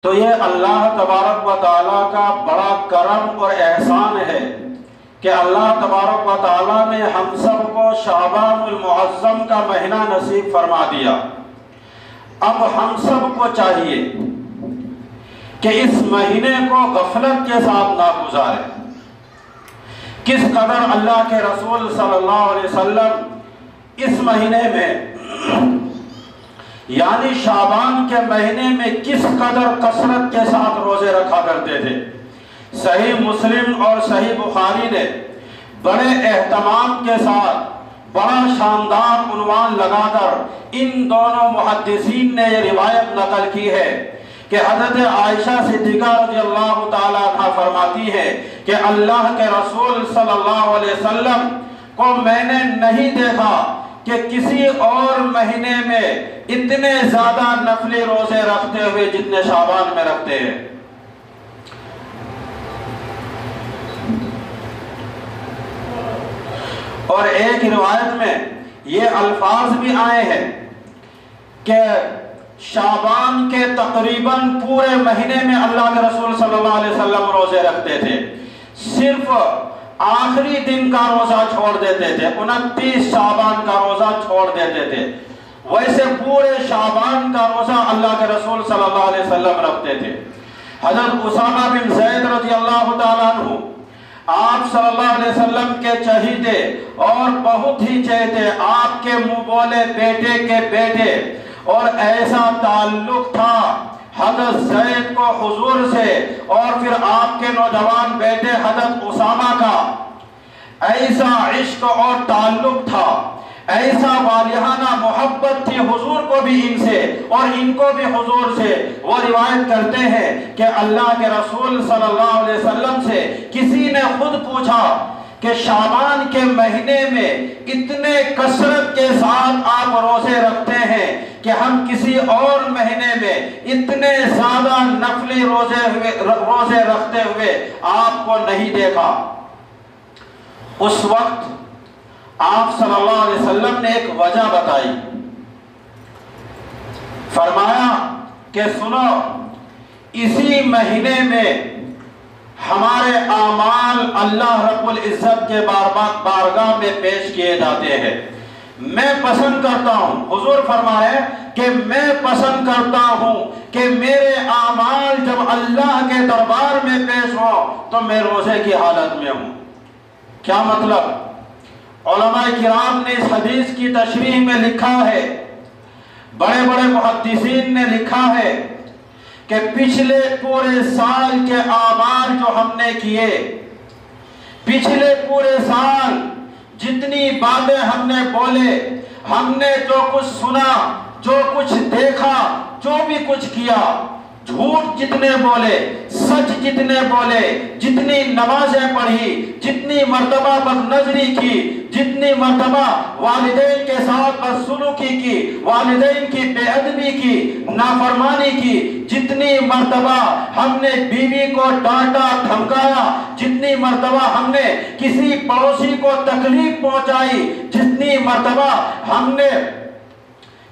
تو یہ اللہ تبارک و تعالیٰ کا بڑا کرم اور احسان ہے کہ اللہ تبارک و تعالیٰ نے ہم سب کو شعبان المعظم کا مہینہ نصیب فرما دیا۔ اب ہم سب کو چاہیے کہ اس مہینے کو غفلت کے ساتھ نہ گزاریں۔ کس قدر اللہ کے رسول صلی اللہ علیہ وسلم اس مہینے میں یعنی شعبان کے مہینے میں کس قدر کثرت کے ساتھ روزے رکھا کرتے تھے۔ صحیح مسلم اور صحیح بخاری نے بڑے اہتمام کے ساتھ بڑا شاندار عنوان لگا کر ان دونوں محدثین نے یہ روایت نقل کی ہے کہ حضرت عائشہ صدیقہ رضی اللہ تعالیٰ عنہ فرماتی ہے کہ اللہ کے رسول صلی اللہ علیہ وسلم کو میں نے نہیں دیکھا کہ کسی اور مہینے میں اتنے زیادہ نفلی روزے رکھتے ہوئے جتنے شعبان میں رکھتے ہیں۔ اور ایک روایت میں یہ الفاظ بھی آئے ہیں کہ شعبان کے تقریباً پورے مہینے میں اللہ کے رسول صلی اللہ علیہ وسلم روزے رکھتے تھے، صرف آخری دن کا روزہ چھوڑ دیتے تھے، 29 شعبان کا روزہ چھوڑ دیتے تھے۔ ویسے پورے شعبان کا روزہ اللہ کے رسول صلی اللہ علیہ وسلم رکھتے تھے۔ حضرت اسامہ بن زید رضی اللہ تعالیٰ عنہ آپ صلی اللہ علیہ وسلم کے چہیتے اور بہت ہی چہیتے، آپ کے منہ بولے بیٹے کے بیٹے، اور ایسا تعلق تھا حضرت زید کو حضور سے اور پھر آپ کے نوجوان بیٹے حضرت اسامہ کا ایسا عشق اور تعلق تھا، ایسا والہانہ محبت تھی حضور کو بھی ان سے اور ان کو بھی حضور سے۔ وہ روایت کرتے ہیں کہ اللہ کے رسول صلی اللہ علیہ وسلم سے کسی نے خود پوچھا کہ شعبان کے مہینے میں اتنے کثرت کے ساتھ آپ روزے رکھتے ہیں کہ ہم کسی اور مہینے میں اتنے زیادہ نفلی روزے رکھتے ہوئے آپ کو نہیں دیکھا۔ اس وقت آپ صلی اللہ علیہ وسلم نے ایک وجہ بتائی، فرمایا کہ سنو، اسی مہینے میں ہمارے اعمال اللہ رب العزت کے بارگاہ میں پیش کیے جاتے ہیں۔ میں پسند کرتا ہوں، حضور فرمائے کہ میں پسند کرتا ہوں کہ میرے اعمال جب اللہ کے دربار میں پیش ہوں تو میں روزے کی حالت میں ہوں۔ کیا مطلب؟ علماء کرام نے اس حدیث کی تشریح میں لکھا ہے، بڑے بڑے محدثین نے لکھا ہے کہ پچھلے پورے سال کے اعمال جو ہم نے کیے، پچھلے پورے سال جتنی باتیں ہم نے بولے، ہم نے جو کچھ سنا، جو کچھ دیکھا، جو بھی کچھ کیا، جھوٹ جتنے بولے، سچ جتنے بولے، جتنی نمازیں پڑھی، جتنی مرتبہ بد نظری کی، جتنی مرتبہ والدین کے ساتھ بدسلوکی کی، والدین کی بے ادبی کی، نافرمانی کی، جتنی مرتبہ ہم نے بیوی کو ڈانٹا دھمکایا، جتنی مرتبہ ہم نے کسی پڑوسی کو تکلیف پہنچائی، جتنی مرتبہ ہم نے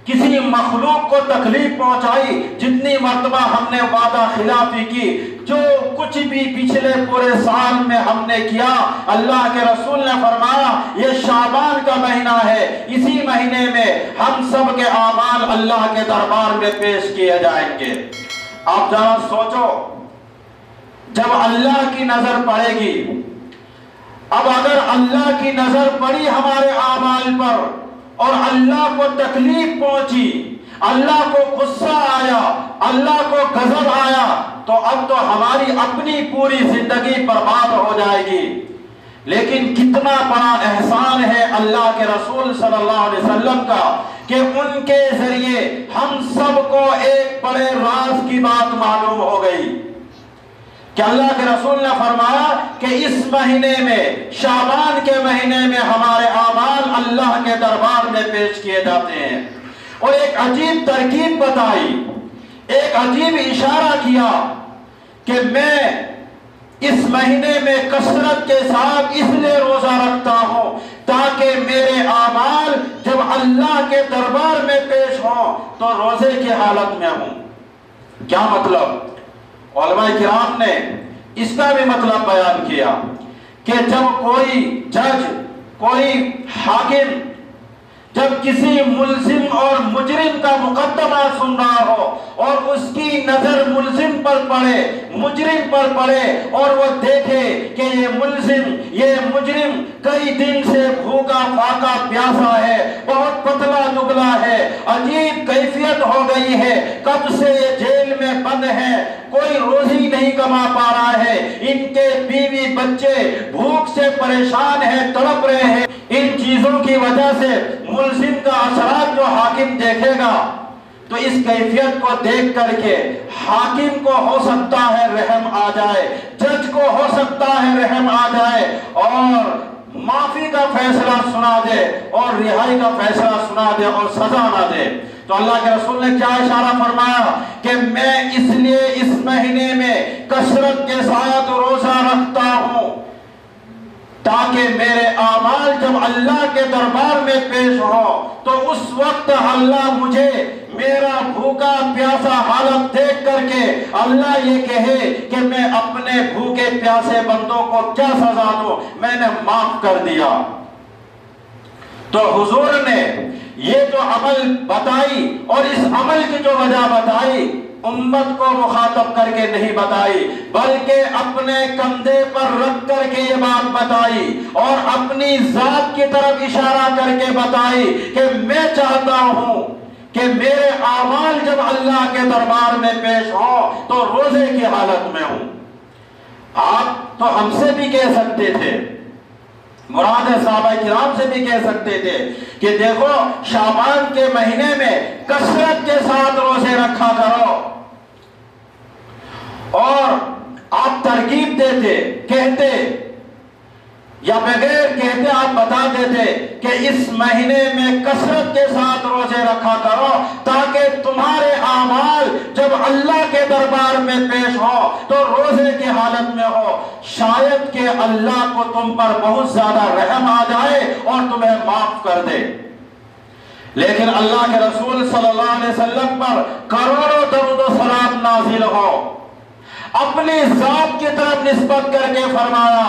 کسی مخلوق کو تکلیف پہنچائی، جتنی مرتبہ ہم نے وعدہ خلافی کی، جو کچھ بھی پچھلے پورے سال میں ہم نے کیا، اللہ کے رسول نے فرمایا یہ شعبان کا مہینہ ہے، اسی مہینے میں ہم سب کے اعمال اللہ کے دربار میں پیش کیے جائیں گے۔ آپ ذرا سوچو، جب اللہ کی نظر پڑے گی، اب اگر اللہ کی نظر پڑی ہمارے اعمال پر اور اللہ کو تکلیف پہنچی، اللہ کو غصہ آیا، اللہ کو غضب آیا، تو اب تو ہماری اپنی پوری زندگی برباد ہو جائے گی۔ لیکن کتنا بڑا احسان ہے اللہ کے رسول صلی اللہ علیہ وسلم کا کہ ان کے ذریعے ہم سب کو ایک بڑے راز کی بات معلوم ہو گئی کہ اللہ کے رسول نے فرمایا کہ اس مہینے میں، شعبان کے مہینے میں ہمارے اعمال اللہ کے دربار میں پیش کیے جاتے ہیں۔ اور ایک عجیب ترکیب بتائی، ایک عجیب اشارہ کیا کہ میں اس مہینے میں کثرت کے ساتھ اس لیے روزہ رکھتا ہوں تاکہ میرے اعمال جب اللہ کے دربار میں پیش ہوں تو روزے کی حالت میں ہوں۔ کیا مطلب؟ علماء کرام نے اس کا بھی مطلب بیان کیا کہ جب کوئی جج، کوئی حاکم جب کسی ملزم اور مجرم کا مقدمہ سن رہا ہو اور اس کی نظر ملزم پر پڑے، مجرم پر پڑے، اور وہ دیکھے کہ یہ ملزم، یہ مجرم کئی دن سے بھوکا فاقا پیاسا ہے، بہت پتلا دبلا ہے، عجیب کیفیت ہو گئی ہے، کب سے یہ جیل میں بند ہے، کوئی روزی نہیں کما پا رہا ہے، ان کے بیوی بچے بھوک سے پریشان ہیں، تڑپ رہے ہیں، ان چیزوں کی وجہ سے ملزم کا اثرات جو حاکم دیکھے گا تو اس کیفیت کو دیکھ کر کے حاکم کو ہو سکتا ہے رحم آ جائے، جج کو ہو سکتا ہے رحم آ جائے اور معافی کا فیصلہ سنا دے اور رہائی کا فیصلہ سنا دے اور سزا نہ دے۔ تو اللہ کے رسول نے کیا اشارہ فرمایا کہ میں اس لیے اس مہینے میں کثرت کے ساتھ روزہ رکھتا ہوں تاکہ میرے اعمال جب اللہ کے دربار میں پیش ہو تو اس وقت اللہ مجھے میرا بھوکا پیاسا حالت دیکھ کر کے اللہ یہ کہے کہ میں اپنے بھوکے پیاسے بندوں کو کیا سزا دوں، میں نے معاف کر دیا۔ تو حضور نے یہ جو عمل بتائی اور اس عمل کی جو وجہ بتائی امت کو مخاطب کر کے نہیں بتائی، بلکہ اپنے کندھے پر رکھ کر کے یہ بات بتائی اور اپنی ذات کی طرف اشارہ کر کے بتائی کہ میں چاہتا ہوں کہ میرے اعمال جب اللہ کے دربار میں پیش ہوں تو روزے کی حالت میں ہوں۔ آپ تو ہم سے بھی کہہ سکتے تھے، مراد صحابہ کرام سے بھی کہہ سکتے تھے کہ دیکھو شعبان کے مہینے میں کثرت کے ساتھ روزے رکھا کرو، اور آپ ترغیب دیتے، کہتے یا بغیر کہتے آپ بتا دیتے کہ اس مہینے میں کثرت کے ساتھ روزے رکھا کرو تاکہ تمہارے اعمال جب اللہ کے دربار میں پیش ہو تو روزے کی حالت میں ہو، شاید کہ اللہ کو تم پر بہت زیادہ رحم آ جائے اور تمہیں معاف کر دے۔ لیکن اللہ کے رسول صلی اللہ علیہ وسلم پر کروڑوں درود و سلام نازل ہو، اپنی ذات کی طرف نسبت کر کے فرمایا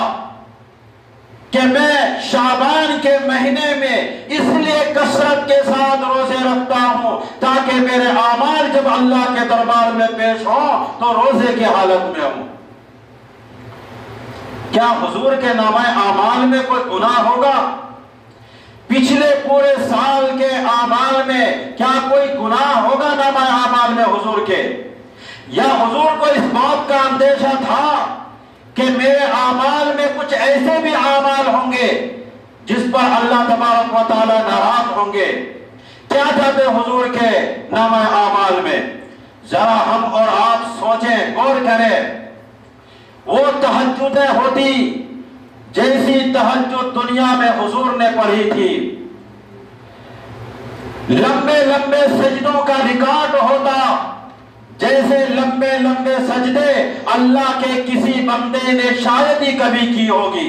کہ میں شعبان کے مہینے میں اس لیے کثرت کے ساتھ روزے رکھتا ہوں تاکہ میرے اعمال جب اللہ کے دربار میں پیش ہوں تو روزے کی حالت میں ہوں۔ کیا حضور کے نامہ اعمال میں کوئی گناہ ہوگا؟ پچھلے پورے سال کے اعمال میں کیا کوئی گناہ ہوگا نامہ اعمال میں حضور کے؟ یا حضور کو اس بات کا اندیشہ تھا کہ میرے اعمال میں کچھ ایسے بھی اعمال ہوں گے جس پر اللہ تبارک و تعالی ناراض ہوں گے؟ کیا چاہتے حضور کے نامہ اعمال میں؟ ذرا ہم اور آپ سوچیں، غور کریں، وہ تہجدیں ہوتی جیسی تہجد دنیا میں حضور نے پڑھی تھی، لمبے لمبے سجدوں کا ریکارڈ ہوتا جیسے لمبے لمبے سجدے اللہ کے کسی بندے نے شاید ہی کبھی کی ہوگی،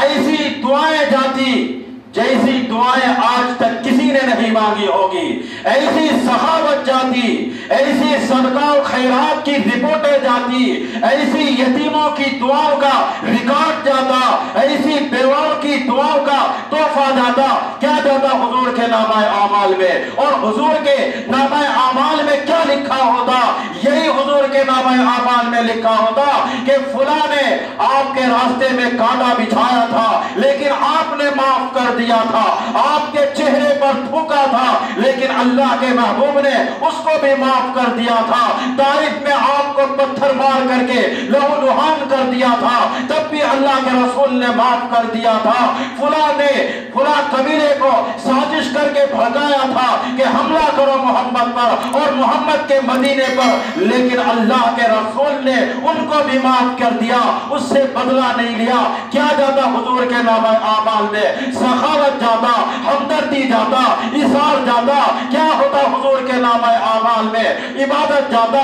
ایسی دعائیں جاتی جیسی دعائیں آج تک کسی نے نہیں مانگی ہوگی، ایسی سخاوت جاتی، ایسی صدقہ و خیرات کی رپورٹیں جاتی، ایسی یتیموں کی دعاؤں کا ریکارڈ جاتا، ایسی بیواؤں کی دعاؤں کا تحفہ جاتا۔ کیا جاتا حضور کے نامہ اعمال میں؟ اور حضور کے نامہ اعمال میں کیا لکھا ہوتا؟ یہی حضور کے نامہ اعمال میں لکھا ہوتا کہ فلاں نے آپ کے راستے میں کانٹا بچھایا تھا لیکن آپ نے معاف کر دیا تھا، آپ کے چہرے پر تھوکا تھا لیکن اللہ کے محبوب نے اس کو بھی معاف کر دیا تھا، طائف میں آپ کو پتھر مار کر کے لہو لہان کر دیا تھا تب بھی اللہ کے رسول نے معاف کر دیا تھا، فلاں نے فلاں قبیلے کو سازش کر کے بھڑکایا تھا کہ حملہ کرو محمد پر اور محمد کے مدینے پر، لیکن اللہ کے رسول نے ان کو بھی معاف کر دیا، اس سے بدلہ نہیں لیا۔ کیا جاتا حضور کے نامہ اعمال میں؟ سخاوت جاتا، ہمدردی جاتا، اثار جاتا۔ کیا ہوتا حضور کے نامہ اعمال میں؟ عبادت جاتا،